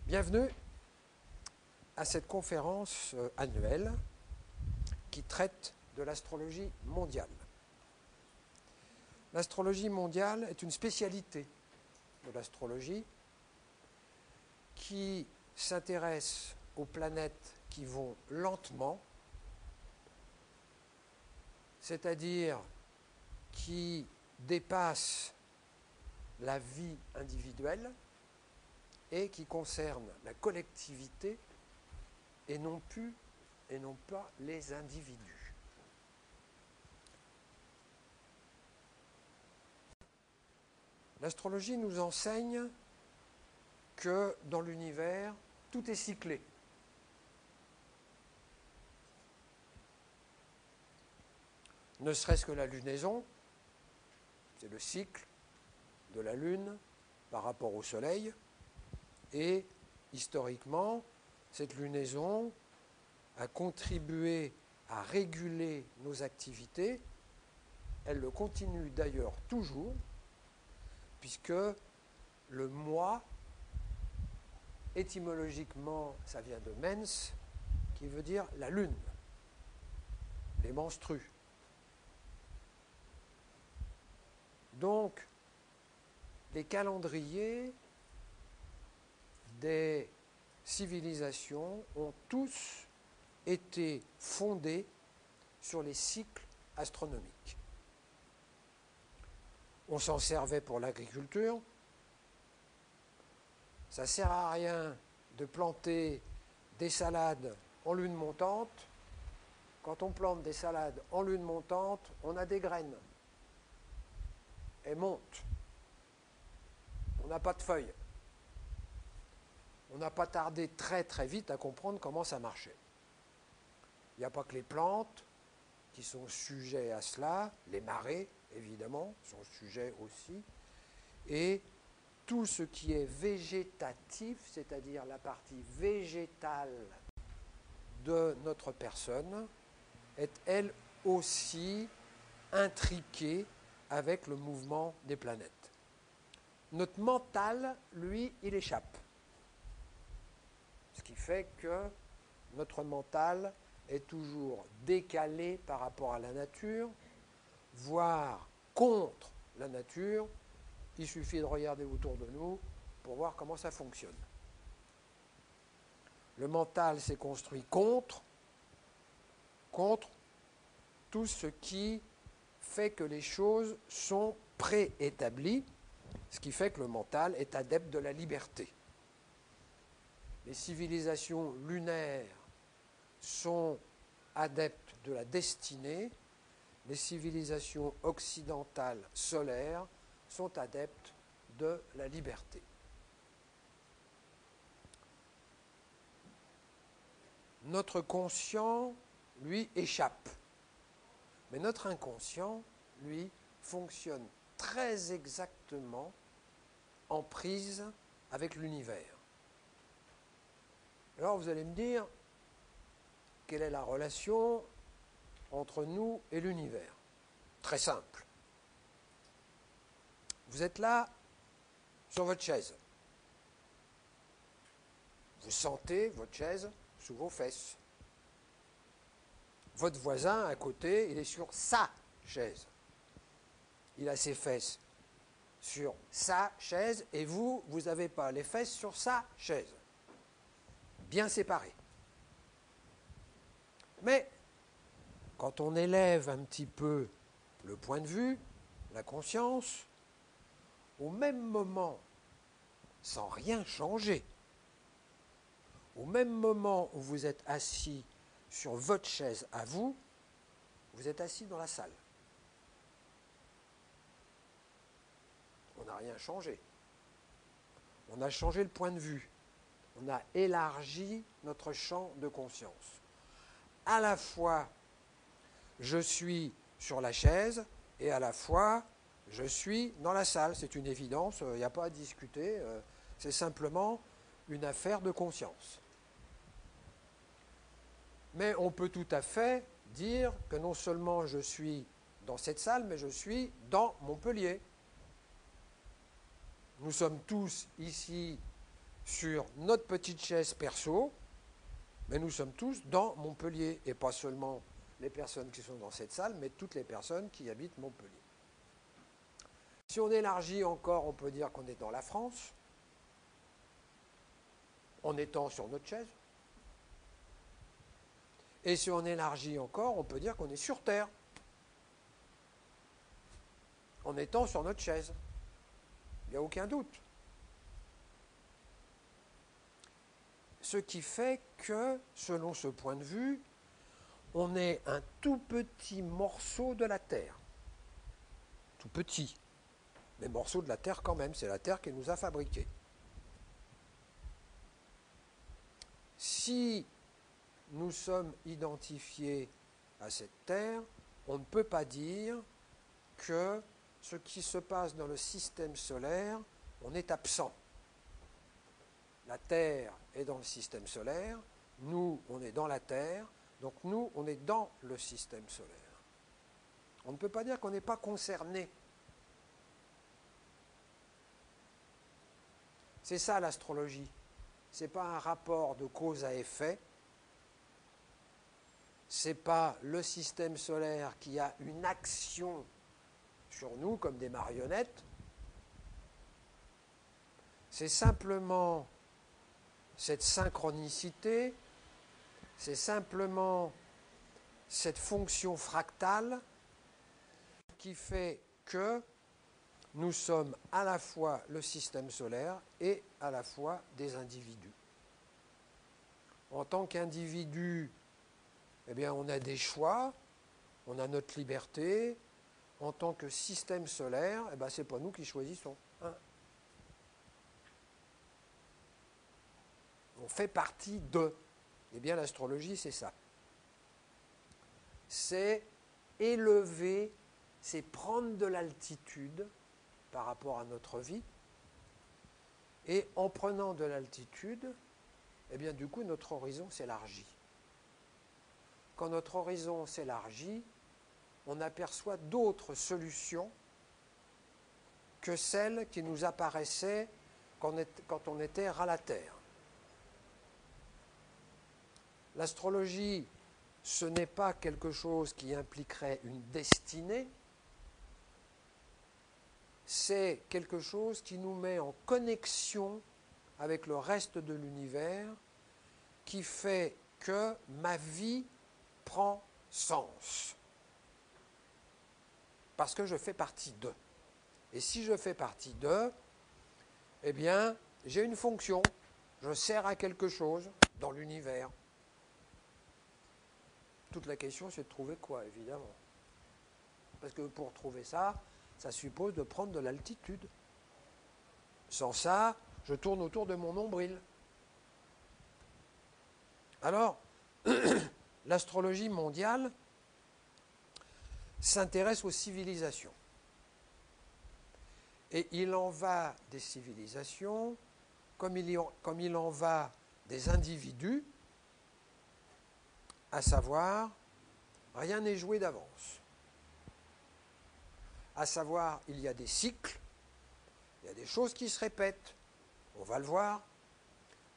Bienvenue à cette conférence annuelle qui traite de l'astrologie mondiale. L'astrologie mondiale est une spécialité de l'astrologie qui s'intéresse aux planètes qui vont lentement, c'est-à-dire qui dépassent la vie individuelle et qui concernent la collectivité et non pas les individus. L'astrologie nous enseigne que dans l'univers, tout est cyclé. Ne serait-ce que la lunaison, c'est le cycle de la Lune par rapport au Soleil, et historiquement, cette lunaison a contribué à réguler nos activités. Elle le continue d'ailleurs toujours, puisque le mois, étymologiquement, ça vient de mens, qui veut dire la lune, les menstrues. Donc, les calendriers des civilisations ont tous été fondés sur les cycles astronomiques. On s'en servait pour l'agriculture. Ça ne sert à rien de planter des salades en lune montante. Quand on plante des salades en lune montante, on a des graines. Elles montent. On n'a pas de feuilles. On n'a pas tardé très très vite à comprendre comment ça marchait. Il n'y a pas que les plantes qui sont sujets à cela, les marées, évidemment, sont sujets aussi, et tout ce qui est végétatif, c'est-à-dire la partie végétale de notre personne, est elle aussi intriquée avec le mouvement des planètes. Notre mental, lui, il échappe. Ce qui fait que notre mental est toujours décalé par rapport à la nature, voire contre la nature. Il suffit de regarder autour de nous pour voir comment ça fonctionne. Le mental s'est construit contre tout ce qui fait que les choses sont préétablies, ce qui fait que le mental est adepte de la liberté. Les civilisations lunaires sont adeptes de la destinée, les civilisations occidentales solaires sont adeptes de la liberté. Notre conscient, lui, échappe. Mais notre inconscient, lui, fonctionne très exactement en prise avec l'univers. Alors vous allez me dire, quelle est la relation entre nous et l'univers? Très simple. Vous êtes là, sur votre chaise. Vous sentez votre chaise sous vos fesses. Votre voisin à côté, il est sur sa chaise. Il a ses fesses sur sa chaise et vous n'avez pas les fesses sur sa chaise. Bien séparés. Mais quand on élève un petit peu le point de vue, la conscience, au même moment, sans rien changer, au même moment où vous êtes assis sur votre chaise à vous, vous êtes assis dans la salle. On n'a rien changé. On a changé le point de vue. On a élargi notre champ de conscience. À la fois, je suis sur la chaise et à la fois, je suis dans la salle. C'est une évidence, il n'y a pas à discuter. C'est simplement une affaire de conscience. Mais on peut tout à fait dire que non seulement je suis dans cette salle, mais je suis dans Montpellier. Nous sommes tous ici sur notre petite chaise perso, mais nous sommes tous dans Montpellier, et pas seulement les personnes qui sont dans cette salle, mais toutes les personnes qui habitent Montpellier. Si on élargit encore, on peut dire qu'on est dans la France, en étant sur notre chaise. Et si on élargit encore, on peut dire qu'on est sur Terre, en étant sur notre chaise. Il n'y a aucun doute. Ce qui fait que, selon ce point de vue, on est un tout petit morceau de la Terre. Tout petit. Mais morceau de la Terre quand même, c'est la Terre qui nous a fabriqués. Si nous sommes identifiés à cette Terre, on ne peut pas dire que ce qui se passe dans le système solaire, on est absent. La Terre est dans le système solaire, nous, on est dans la Terre, donc nous, on est dans le système solaire. On ne peut pas dire qu'on n'est pas concerné. C'est ça l'astrologie. Ce n'est pas un rapport de cause à effet. Ce n'est pas le système solaire qui a une action sur nous comme des marionnettes. C'est simplement cette synchronicité, c'est simplement cette fonction fractale qui fait que nous sommes à la fois le système solaire et à la fois des individus. En tant qu'individu, eh bien, on a des choix, on a notre liberté. En tant que système solaire, eh bien, ce n'est pas nous qui choisissons. Hein. On fait partie de. Eh bien, l'astrologie, c'est ça. C'est élever, c'est prendre de l'altitude par rapport à notre vie. Et en prenant de l'altitude, eh bien, du coup, notre horizon s'élargit. Quand notre horizon s'élargit, on aperçoit d'autres solutions que celles qui nous apparaissaient quand on était ras la terre. L'astrologie, ce n'est pas quelque chose qui impliquerait une destinée, c'est quelque chose qui nous met en connexion avec le reste de l'univers, qui fait que ma vie prend sens. Parce que je fais partie d'eux. Et si je fais partie d'eux, eh bien, j'ai une fonction, je sers à quelque chose dans l'univers. Toute la question, c'est de trouver quoi, évidemment. Parce que pour trouver ça, ça suppose de prendre de l'altitude. Sans ça, je tourne autour de mon nombril. Alors, l'astrologie mondiale s'intéresse aux civilisations. Et il en va des civilisations comme il en va des individus, à savoir, rien n'est joué d'avance. À savoir, il y a des cycles, il y a des choses qui se répètent, on va le voir,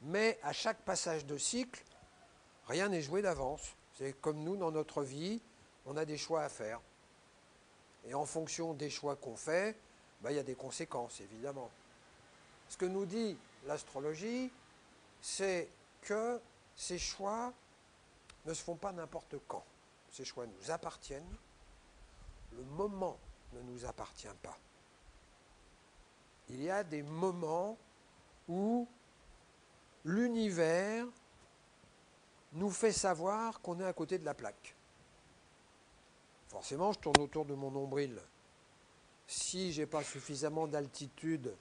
mais à chaque passage de cycle, rien n'est joué d'avance. C'est comme nous, dans notre vie, on a des choix à faire. Et en fonction des choix qu'on fait, il y a des conséquences, évidemment. Ce que nous dit l'astrologie, c'est que ces choix ne se font pas n'importe quand. Ces choix nous appartiennent. Le moment ne nous appartient pas. Il y a des moments où l'univers nous fait savoir qu'on est à côté de la plaque. Forcément, je tourne autour de mon nombril. Si je n'ai pas suffisamment d'altitude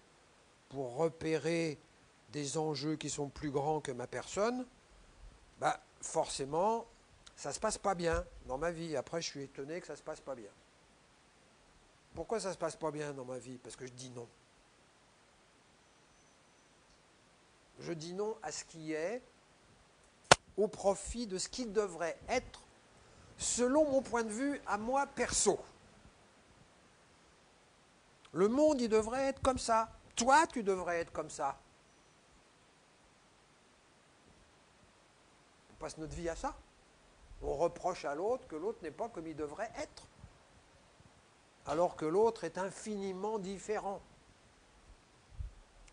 pour repérer des enjeux qui sont plus grands que ma personne, forcément, ça ne se passe pas bien dans ma vie. Après, je suis étonné que ça ne se passe pas bien. Pourquoi ça ne se passe pas bien dans ma vie? Parce que je dis non. Je dis non à ce qui est au profit de ce qui devrait être selon mon point de vue à moi perso. Le monde, il devrait être comme ça. Toi, tu devrais être comme ça. passe notre vie à ça. On reproche à l'autre que l'autre n'est pas comme il devrait être, alors que l'autre est infiniment différent,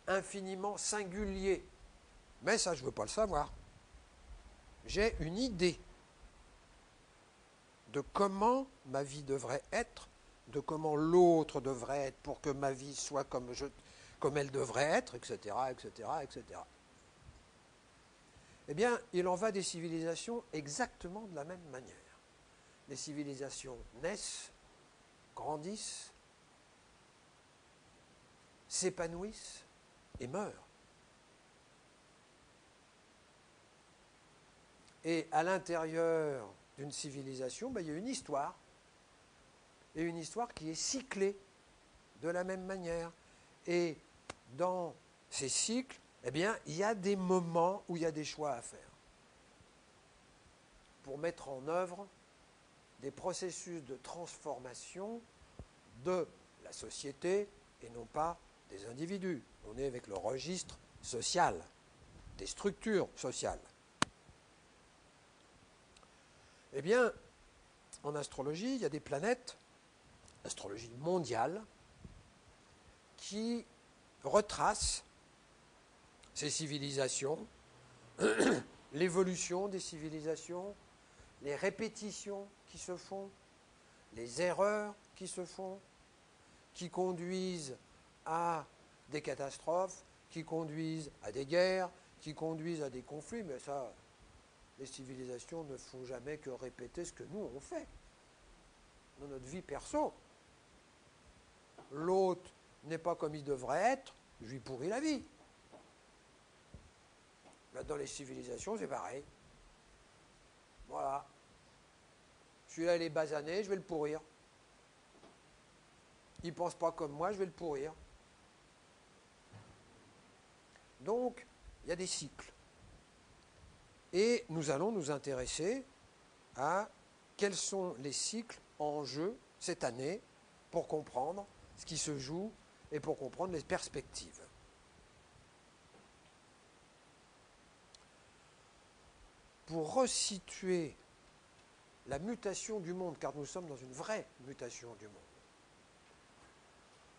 infiniment singulier. Mais ça, je ne veux pas le savoir. J'ai une idée de comment ma vie devrait être, de comment l'autre devrait être pour que ma vie soit comme elle devrait être, etc., etc., etc. Eh bien, il en va des civilisations exactement de la même manière. Les civilisations naissent, grandissent, s'épanouissent et meurent. Et à l'intérieur d'une civilisation, il y a une histoire, et une histoire qui est cyclée de la même manière. Et dans ces cycles, eh bien, il y a des moments où il y a des choix à faire pour mettre en œuvre des processus de transformation de la société et non pas des individus. On est avec le registre social, des structures sociales. Eh bien, en astrologie, il y a des planètes, astrologie mondiale, qui retracent ces civilisations, l'évolution des civilisations, les répétitions qui se font, les erreurs qui se font, qui conduisent à des catastrophes, qui conduisent à des guerres, qui conduisent à des conflits, mais ça, les civilisations ne font jamais que répéter ce que nous on fait dans notre vie perso. L'autre n'est pas comme il devrait être, je lui pourris la vie. Là, dans les civilisations, c'est pareil. Voilà. Celui-là, il est basané, je vais le pourrir. Il ne pense pas comme moi, je vais le pourrir. Donc, il y a des cycles. Et nous allons nous intéresser à quels sont les cycles en jeu cette année pour comprendre ce qui se joue et pour comprendre les perspectives. Pour resituer la mutation du monde, car nous sommes dans une vraie mutation du monde,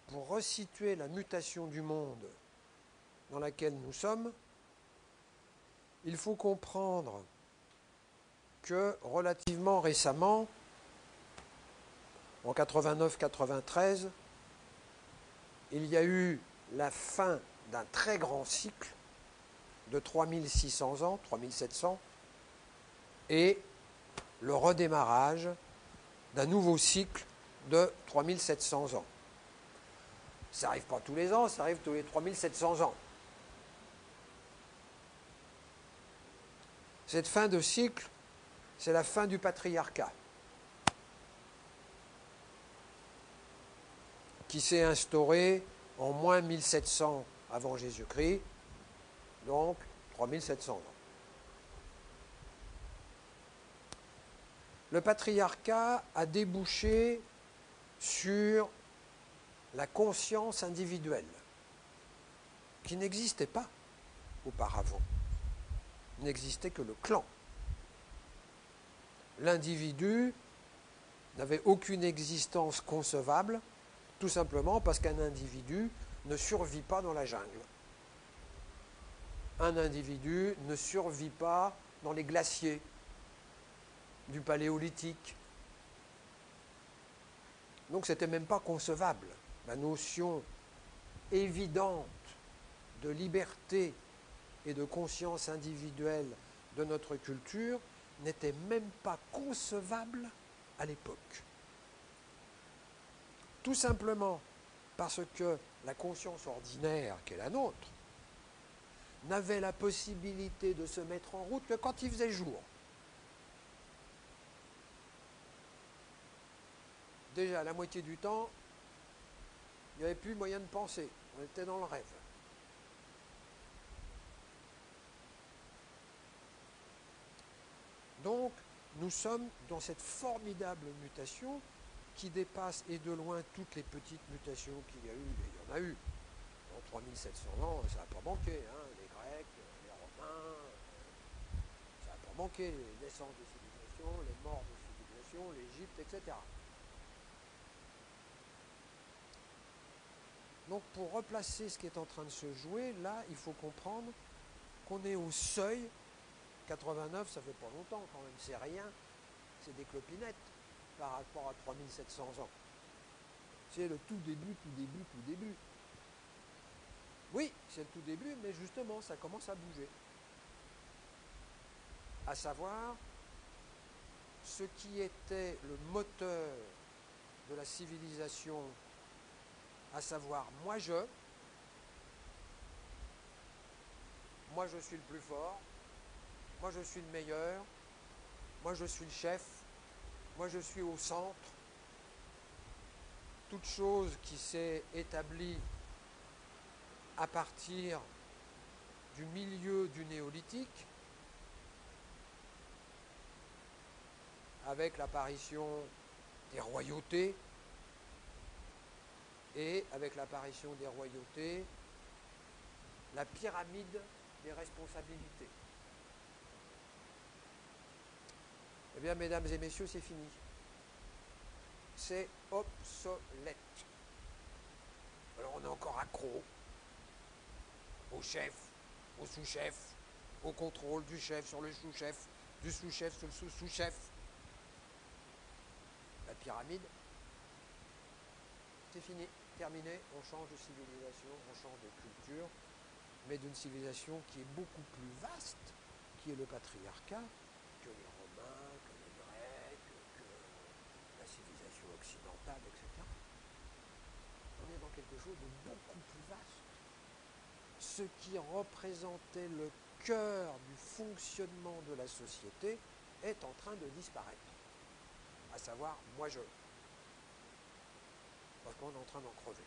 pour resituer la mutation du monde dans laquelle nous sommes, il faut comprendre que relativement récemment, en 89-93, il y a eu la fin d'un très grand cycle de 3600 ans, 3700, et le redémarrage d'un nouveau cycle de 3700 ans. Ça n'arrive pas tous les ans, ça arrive tous les 3700 ans. Cette fin de cycle, c'est la fin du patriarcat, qui s'est instauré en moins 1700 avant Jésus-Christ, donc 3700 ans. Le patriarcat a débouché sur la conscience individuelle, qui n'existait pas auparavant. Il n'existait que le clan. L'individu n'avait aucune existence concevable, tout simplement parce qu'un individu ne survit pas dans la jungle. Un individu ne survit pas dans les glaciers du Paléolithique. Donc ce n'était même pas concevable. La notion évidente de liberté et de conscience individuelle de notre culture n'était même pas concevable à l'époque. Tout simplement parce que la conscience ordinaire qui est la nôtre n'avait la possibilité de se mettre en route que quand il faisait jour. Déjà, la moitié du temps, il n'y avait plus moyen de penser. On était dans le rêve. Donc, nous sommes dans cette formidable mutation qui dépasse et de loin toutes les petites mutations qu'il y a eu, et il y en a eu. En 3700 ans, ça n'a pas manqué, hein, les Grecs, les Romains, ça n'a pas manquer les naissances de civilisation, les morts de civilisation, l'Égypte, etc. Donc pour replacer ce qui est en train de se jouer, là, il faut comprendre qu'on est au seuil. 89, ça fait pas longtemps quand même, c'est rien, c'est des clopinettes par rapport à 3700 ans. C'est le tout début, tout début, tout début. Oui, c'est le tout début, mais justement, ça commence à bouger. À savoir, ce qui était le moteur de la civilisation, à savoir moi je suis le plus fort, moi je suis le meilleur, moi je suis le chef, moi je suis au centre. Toute chose qui s'est établie à partir du milieu du néolithique, avec l'apparition des royautés, et avec l'apparition des royautés, la pyramide des responsabilités. Eh bien, mesdames et messieurs, c'est fini. C'est obsolète. Alors on est encore accro au chef, au sous-chef, au contrôle du chef sur le sous-chef, du sous-chef sur le sous-chef. La pyramide, c'est fini, terminé, on change de civilisation, on change de culture, mais d'une civilisation qui est beaucoup plus vaste, qui est le patriarcat, que les Romains, que les Grecs, que la civilisation occidentale, etc. On est dans quelque chose de beaucoup plus vaste. Ce qui représentait le cœur du fonctionnement de la société est en train de disparaître. À savoir, moi je. Parce qu'on est en train d'en crever.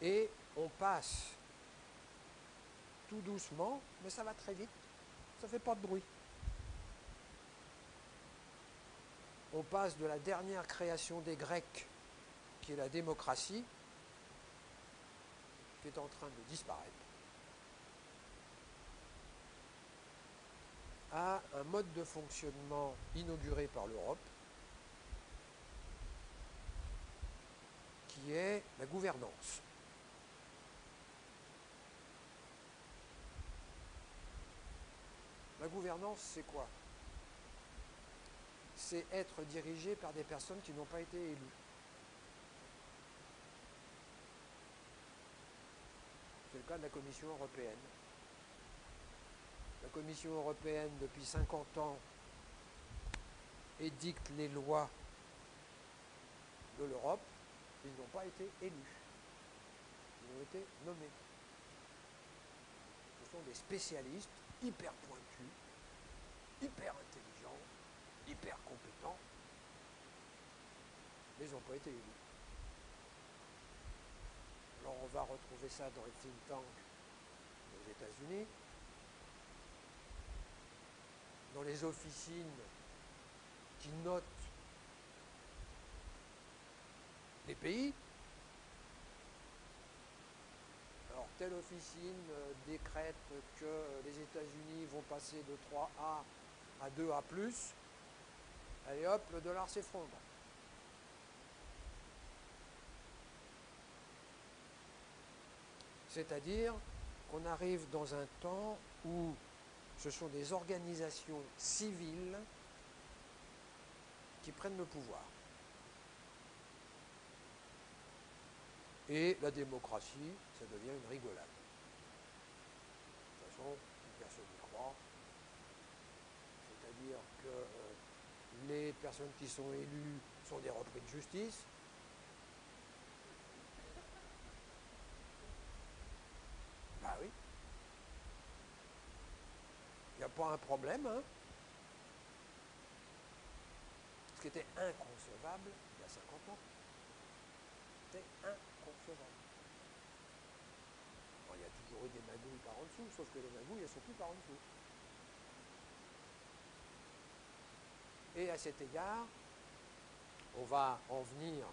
Et on passe tout doucement, mais ça va très vite, ça ne fait pas de bruit. On passe de la dernière création des Grecs, qui est la démocratie, qui est en train de disparaître, à un mode de fonctionnement inauguré par l'Europe, qui est la gouvernance. La gouvernance, c'est quoi? C'est être dirigé par des personnes qui n'ont pas été élues. C'est le cas de la Commission européenne. La Commission européenne, depuis 50 ans, édicte les lois de l'Europe. Ils n'ont pas été élus. Ils ont été nommés. Ce sont des spécialistes hyper pointus, hyper intelligents, hyper compétents, mais ils n'ont pas été élus. Alors on va retrouver ça dans les think tanks aux États-Unis, dans les officines qui notent les pays. Alors telle officine décrète que les États-Unis vont passer de 3A à 2A+, allez hop, le dollar s'effondre. C'est-à-dire qu'on arrive dans un temps où ce sont des organisations civiles qui prennent le pouvoir. Et la démocratie, ça devient une rigolade. De toute façon, personne n'y croit. C'est-à-dire que les personnes qui sont élues sont des repris de justice. Bah oui. Il n'y a pas un problème, hein. Ce qui était inconcevable il y a 50 ans. C'était inconcevable. Bon, il y a toujours eu des magouilles par en dessous, sauf que les magouilles, elles ne sont plus par en dessous. Et à cet égard, on va en venir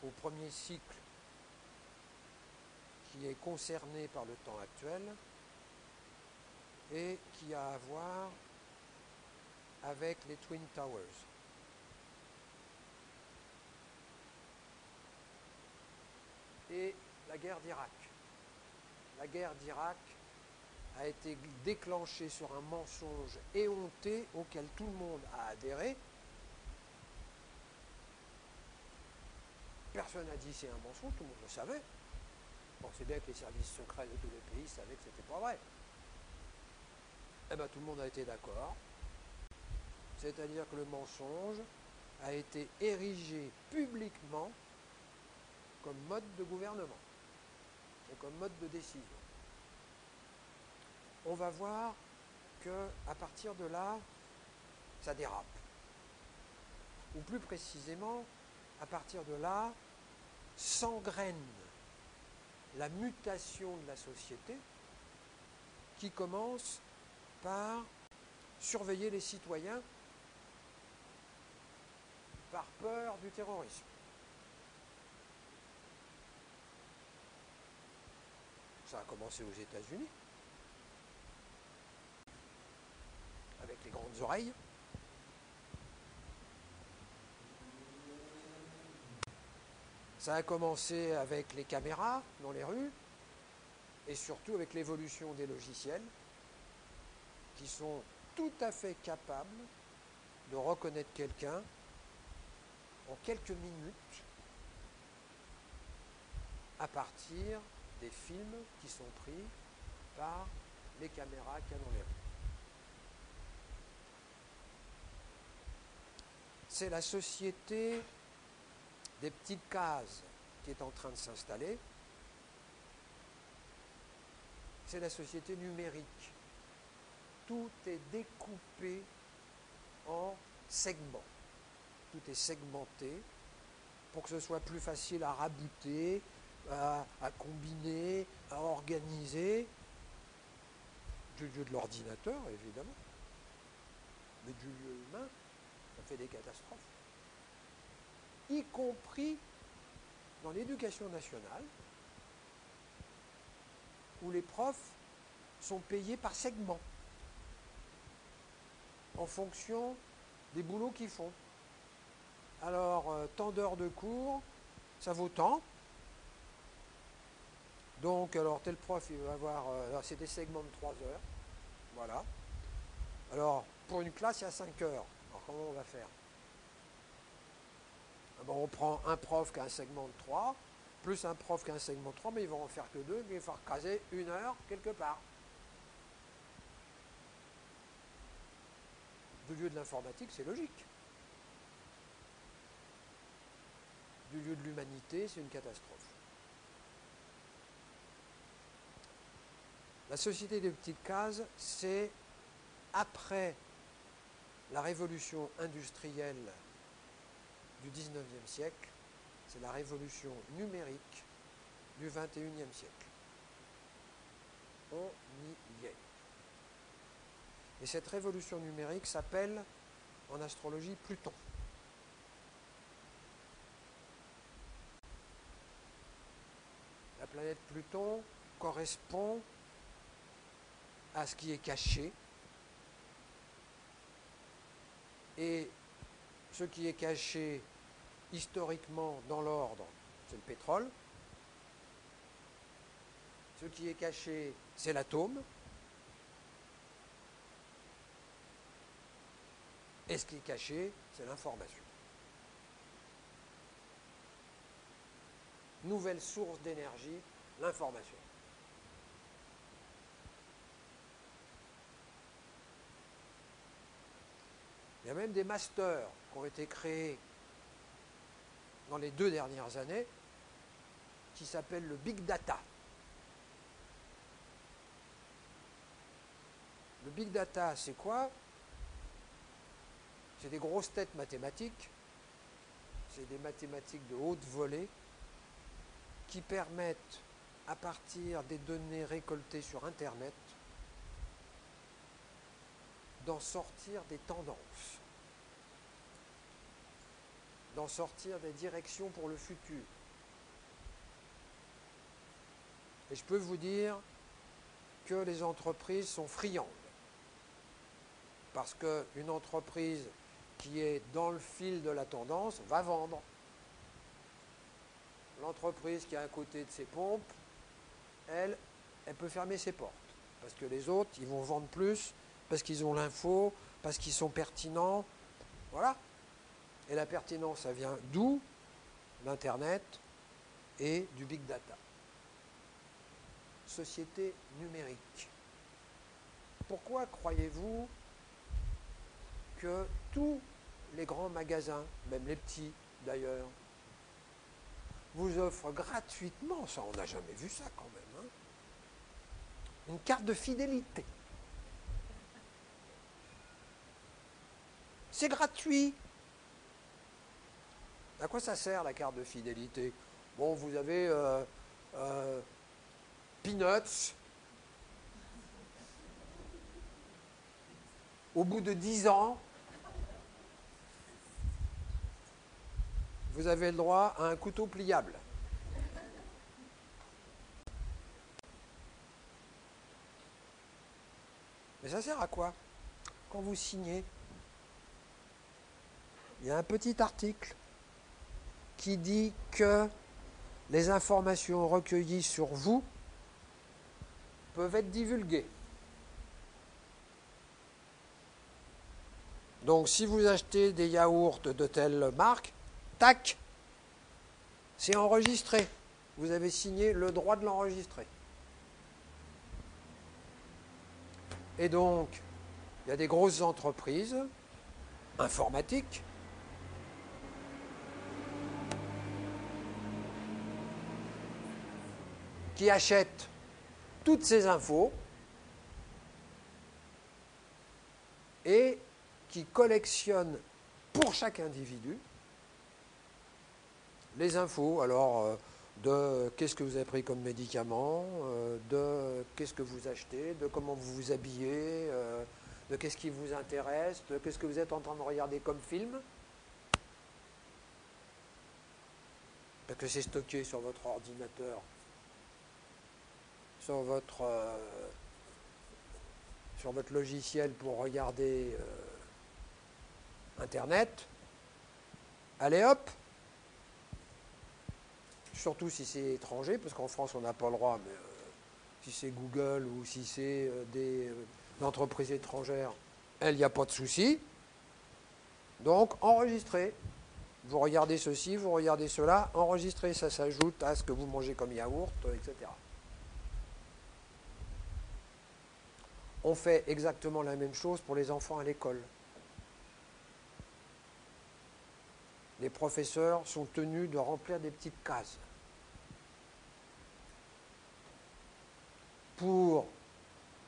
au premier cycle qui est concerné par le temps actuel et qui a à voir avec les Twin Towers. Et la guerre d'Irak. La guerre d'Irak a été déclenchée sur un mensonge éhonté auquel tout le monde a adhéré. Personne n'a dit c'est un mensonge, tout le monde le savait. Bon, c'est bien que les services secrets de tous les pays savaient que ce n'était pas vrai. Eh bien, tout le monde a été d'accord. C'est-à-dire que le mensonge a été érigé publiquement comme mode de gouvernement et comme mode de décision. On va voir qu'à partir de là, ça dérape. Ou plus précisément, à partir de là, s'engraine la mutation de la société qui commence par surveiller les citoyens par peur du terrorisme. Ça a commencé aux États-Unis, avec les grandes oreilles. Ça a commencé avec les caméras dans les rues et surtout avec l'évolution des logiciels qui sont tout à fait capables de reconnaître quelqu'un en quelques minutes à partir des films qui sont pris par les caméras qu'il y a dans les rues. C'est la société des petites cases qui est en train de s'installer. C'est la société numérique. Tout est découpé en segments. Tout est segmenté pour que ce soit plus facile à rabouter, à combiner, à organiser. Du lieu de l'ordinateur, évidemment. Mais du lieu humain, ça fait des catastrophes. Y compris dans l'éducation nationale, où les profs sont payés par segment, en fonction des boulots qu'ils font. Alors, tant d'heures de cours, ça vaut tant. Donc, alors, tel prof, il va avoir... alors, c'est des segments de 3 heures. Voilà. Alors, pour une classe, il y a 5 heures. Alors, comment on va faire? Bon, on prend un prof qui a un segment de 3, plus un prof qui a un segment de 3, mais ils vont en faire que 2, mais il va falloir caser 1 heure quelque part. Du lieu de l'informatique, c'est logique. Du lieu de l'humanité, c'est une catastrophe. La société des petites cases, c'est après la révolution industrielle du 19e siècle, c'est la révolution numérique du 21e siècle. On y est. Et cette révolution numérique s'appelle en astrologie Pluton. La planète Pluton correspond à ce qui est caché, et ce qui est caché historiquement dans l'ordre, c'est le pétrole. Ce qui est caché, c'est l'atome. Et ce qui est caché, c'est l'information. Nouvelle source d'énergie, l'information. Il y a même des masters qui ont été créés dans les 2 dernières années qui s'appellent le Big Data. Le Big Data, c'est quoi? C'est des grosses têtes mathématiques, c'est des mathématiques de haute volée qui permettent, à partir des données récoltées sur Internet, d'en sortir des tendances, d'en sortir des directions pour le futur. Et je peux vous dire que les entreprises sont friandes. Parce qu'une entreprise qui est dans le fil de la tendance va vendre. L'entreprise qui est à côté de ses pompes, elle peut fermer ses portes. Parce que les autres, ils vont vendre plus, parce qu'ils ont l'info, parce qu'ils sont pertinents. Voilà. Et la pertinence, ça vient d'où? L'Internet et du big data. Société numérique. Pourquoi croyez-vous que tous les grands magasins, même les petits d'ailleurs, vous offrent gratuitement, ça on n'a jamais vu ça quand même, hein, une carte de fidélité. C'est gratuit. À quoi ça sert la carte de fidélité? Bon, vous avez Peanuts. Au bout de 10 ans, vous avez le droit à un couteau pliable. Mais ça sert à quoi? Quand vous signez, il y a un petit article qui dit que les informations recueillies sur vous peuvent être divulguées. Donc si vous achetez des yaourts de telle marque, tac, c'est enregistré. Vous avez signé le droit de l'enregistrer. Et donc, il y a des grosses entreprises informatiques qui achètent toutes ces infos et qui collectionnent pour chaque individu les infos, alors de qu'est-ce que vous avez pris comme médicament, de qu'est-ce que vous achetez, de comment vous vous habillez, de qu'est-ce qui vous intéresse, de qu'est-ce que vous êtes en train de regarder comme film. Parce que c'est stocké sur votre ordinateur, sur votre logiciel pour regarder Internet. Allez hop! Surtout si c'est étranger, parce qu'en France on n'a pas le droit, mais si c'est Google ou si c'est des entreprises étrangères, il n'y a pas de souci. Donc enregistrez. Vous regardez ceci, vous regardez cela, enregistrez, ça s'ajoute à ce que vous mangez comme yaourt, etc. On fait exactement la même chose pour les enfants à l'école. Les professeurs sont tenus de remplir des petites cases pour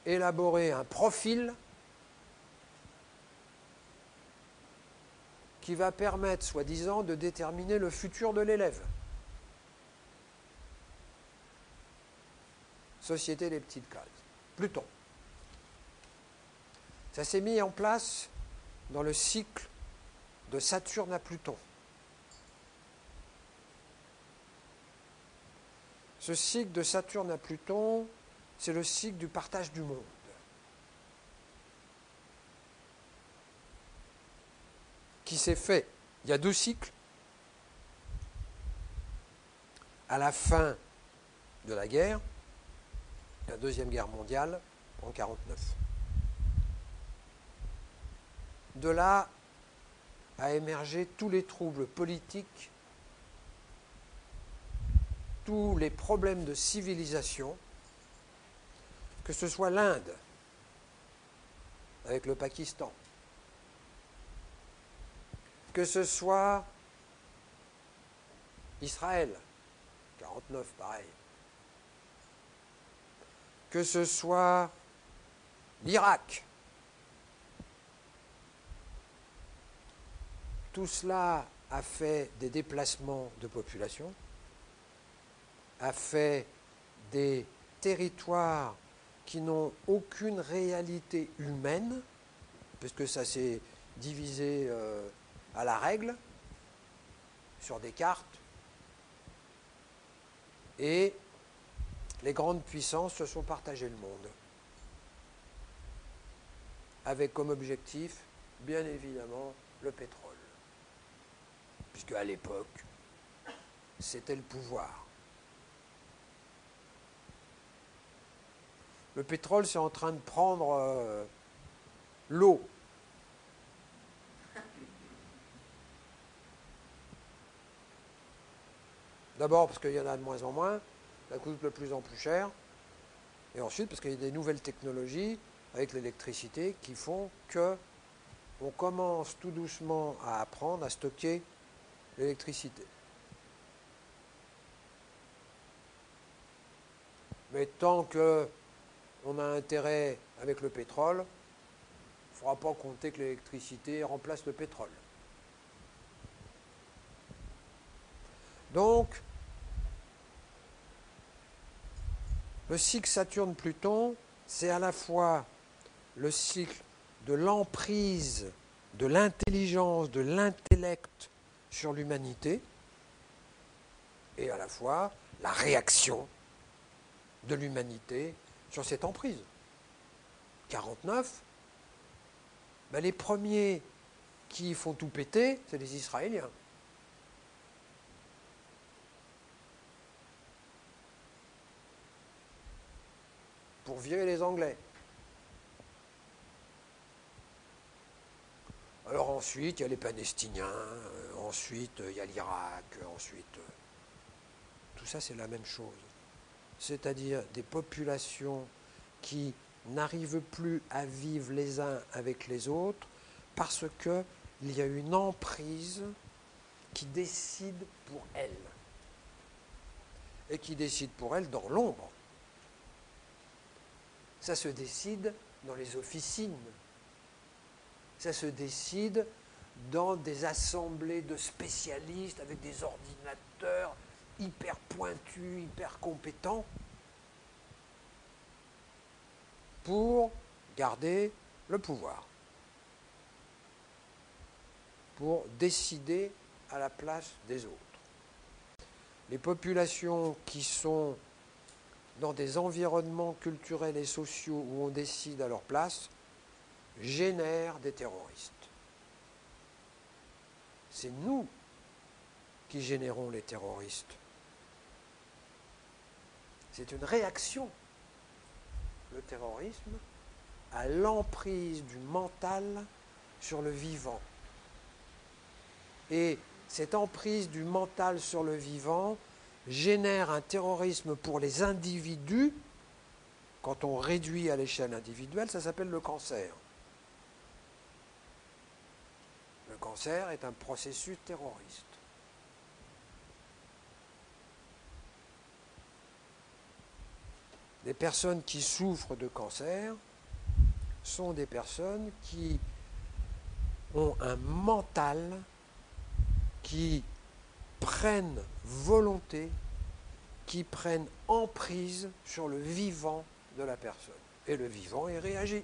élaborer un profil qui va permettre, soi-disant, de déterminer le futur de l'élève. Société des petites cases. Pluton. Ça s'est mis en place dans le cycle de Saturne à Pluton. Ce cycle de Saturne à Pluton, c'est le cycle du partage du monde. Qui s'est fait, il y a 2 cycles, à la fin de la guerre, la Deuxième Guerre mondiale, en 1949. De là a émergé tous les troubles politiques, tous les problèmes de civilisation, que ce soit l'Inde, avec le Pakistan, que ce soit Israël, 1949, pareil, que ce soit l'Irak. Tout cela a fait des déplacements de population, a fait des territoires qui n'ont aucune réalité humaine, puisque ça s'est divisé à la règle, sur des cartes, et les grandes puissances se sont partagées le monde, avec comme objectif, bien évidemment, le pétrole. Puisque à l'époque, c'était le pouvoir. Le pétrole, c'est en train de prendre l'eau. D'abord parce qu'il y en a de moins en moins, ça coûte de plus en plus cher. Et ensuite parce qu'il y a des nouvelles technologies avec l'électricité qui font qu'on commence tout doucement à apprendre à stocker l'électricité. Mais tant qu'on a intérêt avec le pétrole, il ne faudra pas compter que l'électricité remplace le pétrole. Donc, le cycle Saturne-Pluton, c'est à la fois le cycle de l'emprise, de l'intelligence, de l'intellect sur l'humanité, et à la fois la réaction de l'humanité sur cette emprise. 49, ben les premiers qui font tout péter, c'est les Israéliens. Pour virer les Anglais. Alors ensuite, il y a les Palestiniens, ensuite il y a l'Irak, ensuite... tout ça, c'est la même chose. C'est-à-dire des populations qui n'arrivent plus à vivre les uns avec les autres parce qu'il y a une emprise qui décide pour elles. Et qui décide pour elles dans l'ombre. Ça se décide dans les officines. Ça se décide dans des assemblées de spécialistes avec des ordinateurs hyper pointus, hyper compétents pour garder le pouvoir, pour décider à la place des autres. Les populations qui sont dans des environnements culturels et sociaux où on décide à leur place, génèrent des terroristes. C'est nous qui générons les terroristes. C'est une réaction, le terrorisme, à l'emprise du mental sur le vivant. Et cette emprise du mental sur le vivant génère un terrorisme pour les individus. Quand on réduit à l'échelle individuelle, ça s'appelle le cancer. Le cancer est un processus terroriste. Les personnes qui souffrent de cancer sont des personnes qui ont un mental qui prennent volonté, qui prennent emprise sur le vivant de la personne. Et le vivant y réagit.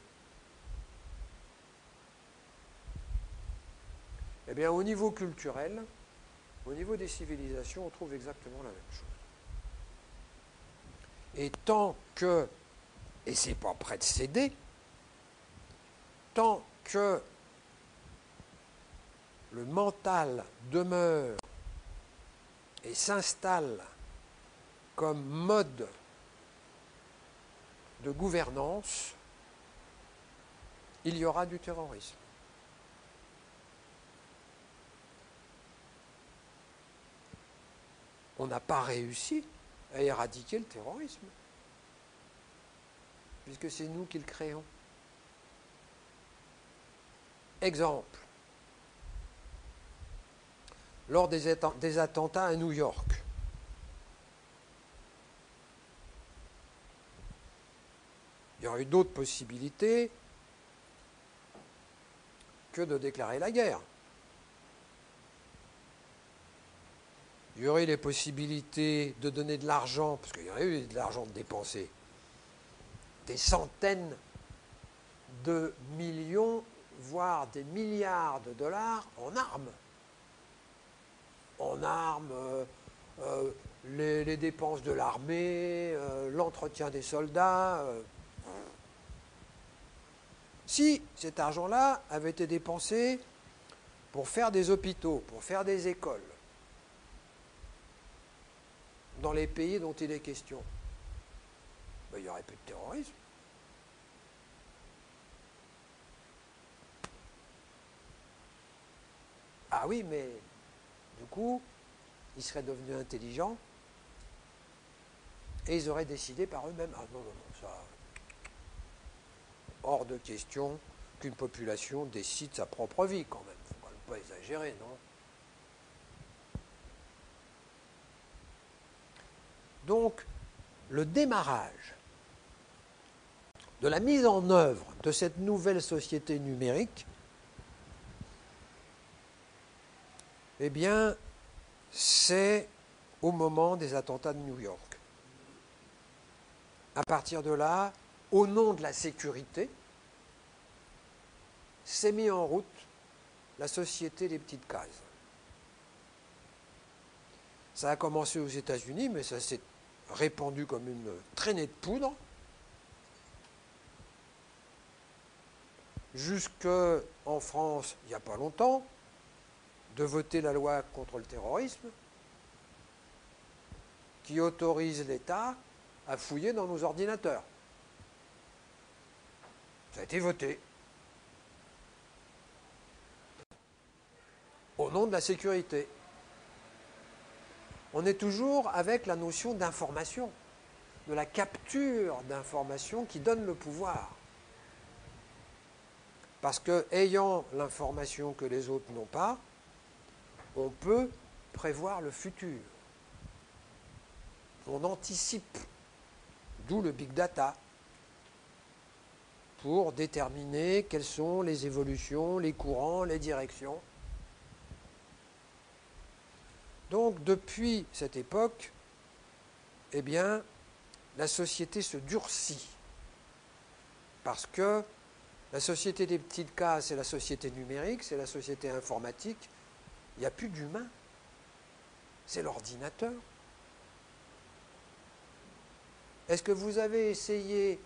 Eh bien, au niveau culturel, au niveau des civilisations, on trouve exactement la même chose. Et tant que, et c'est pas prêt de céder, tant que le mental demeure et s'installe comme mode de gouvernance, il y aura du terrorisme. On n'a pas réussi à éradiquer le terrorisme, puisque c'est nous qui le créons. Exemple. Lors des attentats à New York, il y aurait eu d'autres possibilités que de déclarer la guerre. Il y aurait eu les possibilités de donner de l'argent, parce qu'il y aurait eu de l'argent dépensé, des centaines de millions, voire des milliards de dollars en armes. En armes, les dépenses de l'armée, l'entretien des soldats. Si cet argent-là avait été dépensé pour faire des hôpitaux, pour faire des écoles, dans les pays dont il est question, ben, il n'y aurait plus de terrorisme. Ah oui, mais du coup, ils seraient devenus intelligents et ils auraient décidé par eux-mêmes. Ah non, non, non, ça. Hors de question qu'une population décide sa propre vie quand même. Il ne faut quand même pas exagérer, non? Donc, le démarrage de la mise en œuvre de cette nouvelle société numérique, eh bien, c'est au moment des attentats de New York. À partir de là, au nom de la sécurité, s'est mis en route la société des petites cases. Ça a commencé aux États-Unis, mais ça s'est répandu comme une traînée de poudre, jusqu'en France, il n'y a pas longtemps, de voter la loi contre le terrorisme, qui autorise l'État à fouiller dans nos ordinateurs. Ça a été voté. Au nom de la sécurité. On est toujours avec la notion d'information, de la capture d'informations qui donne le pouvoir. Parce que, ayant l'information que les autres n'ont pas, on peut prévoir le futur. On anticipe, d'où le big data, pour déterminer quelles sont les évolutions, les courants, les directions. Donc, depuis cette époque, eh bien, la société se durcit. Parce que la société des petites cases, c'est la société numérique, c'est la société informatique. Il n'y a plus d'humain. C'est l'ordinateur. Est-ce que vous avez essayé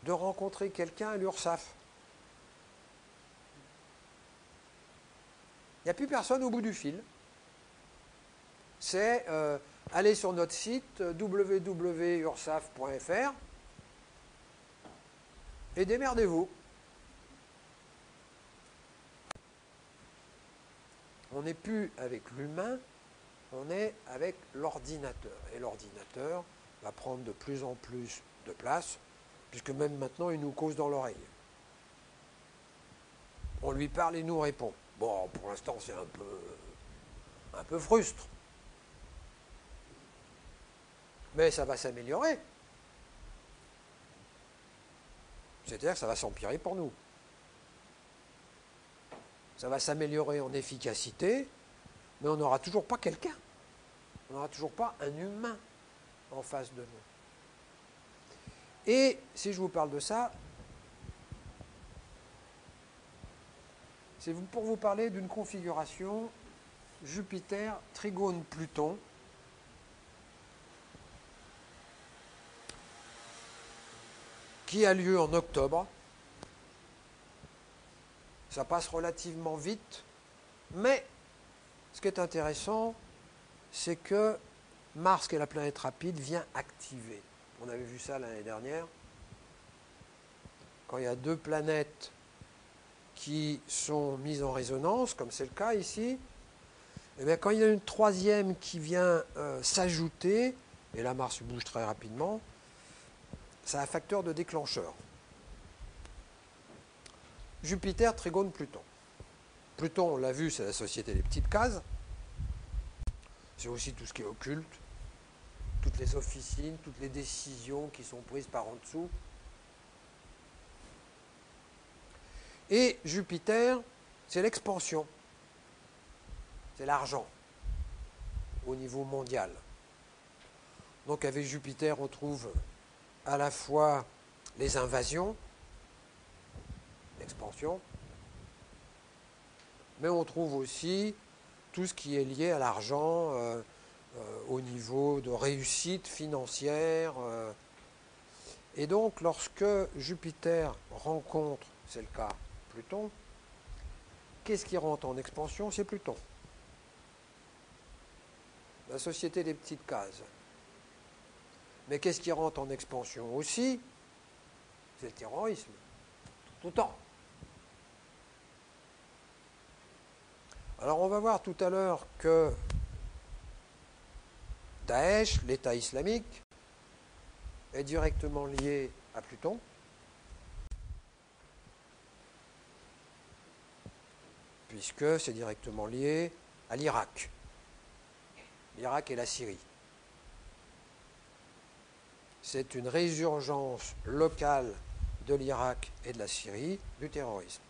de rencontrer quelqu'un à l'URSSAF? Il n'y a plus personne au bout du fil. C'est aller sur notre site www.ursaf.fr et démerdez-vous. On n'est plus avec l'humain, on est avec l'ordinateur. Et l'ordinateur va prendre de plus en plus de place, puisque même maintenant, il nous cause dans l'oreille. On lui parle et nous répond. Bon, pour l'instant, c'est un peu frustre. Mais ça va s'améliorer. C'est-à-dire que ça va s'empirer pour nous. Ça va s'améliorer en efficacité, mais on n'aura toujours pas quelqu'un. On n'aura toujours pas un humain en face de nous. Et si je vous parle de ça, c'est pour vous parler d'une configuration Jupiter, Trigone, Pluton, qui a lieu en octobre. Ça passe relativement vite, mais ce qui est intéressant, c'est que Mars, qui est la planète rapide, vient activer. On avait vu ça l'année dernière. Quand il y a deux planètes qui sont mises en résonance, comme c'est le cas ici, et bien quand il y a une troisième qui vient s'ajouter, et là Mars bouge très rapidement, c'est un facteur de déclencheur. Jupiter, Trigone, Pluton. Pluton, on l'a vu, c'est la société des petites cases. C'est aussi tout ce qui est occulte, toutes les officines, toutes les décisions qui sont prises par en dessous. Et Jupiter, c'est l'expansion. C'est l'argent au niveau mondial. Donc avec Jupiter, on trouve à la fois les invasions, l'expansion, mais on trouve aussi tout ce qui est lié à l'argent, au niveau de réussite financière. Et donc, lorsque Jupiter rencontre, c'est le cas, Pluton, qu'est-ce qui rentre en expansion? C'est Pluton. La société des petites cases. Mais qu'est-ce qui rentre en expansion aussi? C'est le terrorisme. Tout autant. Alors on va voir tout à l'heure que Daesh, l'État islamique, est directement lié à Pluton. Puisque c'est directement lié à l'Irak. L'Irak et la Syrie. C'est une résurgence locale de l'Irak et de la Syrie du terrorisme.